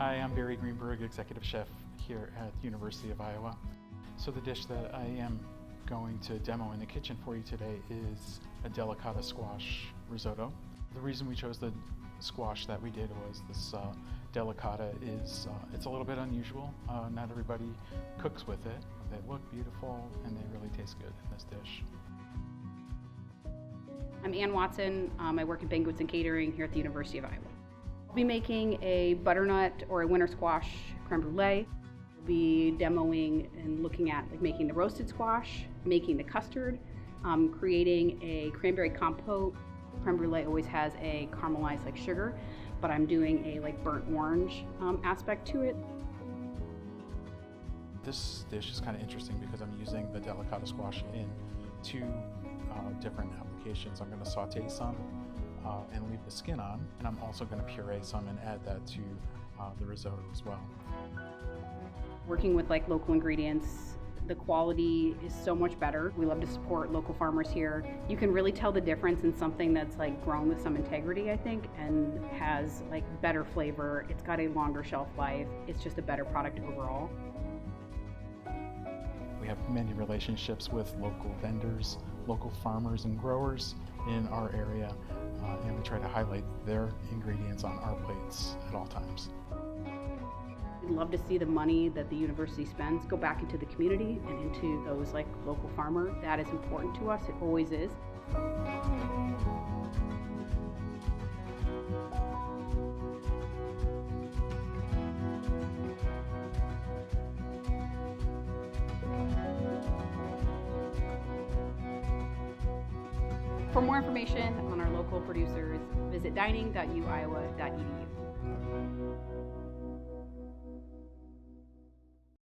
Hi, I'm Barry Greenberg, Executive Chef here at the University of Iowa. So the dish that I am going to demo in the kitchen for you today is a delicata squash risotto. The reason we chose the squash that we did was this delicata is it's a little bit unusual. Not everybody cooks with it. They look beautiful and they really taste good in this dish. I'm Ann Watson. I work in banquets and catering here at the University of Iowa. I'll be making a butternut or a winter squash crème brûlée. We'll be demoing and looking at making the roasted squash, making the custard, creating a cranberry compote. Crème brûlée always has a caramelized sugar, but I'm doing a burnt orange aspect to it. This dish is kind of interesting because I'm using the delicata squash in two different applications. I'm going to saute some and leave the skin on, and I'm also going to puree some and add that to the risotto as well. Working with local ingredients, the quality is so much better. We love to support local farmers here. You can really tell the difference in something that's grown with some integrity, I think, and has better flavor. It's got a longer shelf life. It's just a better product overall. We have many relationships with local vendors, local farmers and growers in our area, and we try to highlight their ingredients on our plates at all times. We'd love to see the money that the university spends go back into the community and into those local farmers. That is important to us. It always is. For more information on our local producers, visit dining.uiowa.edu.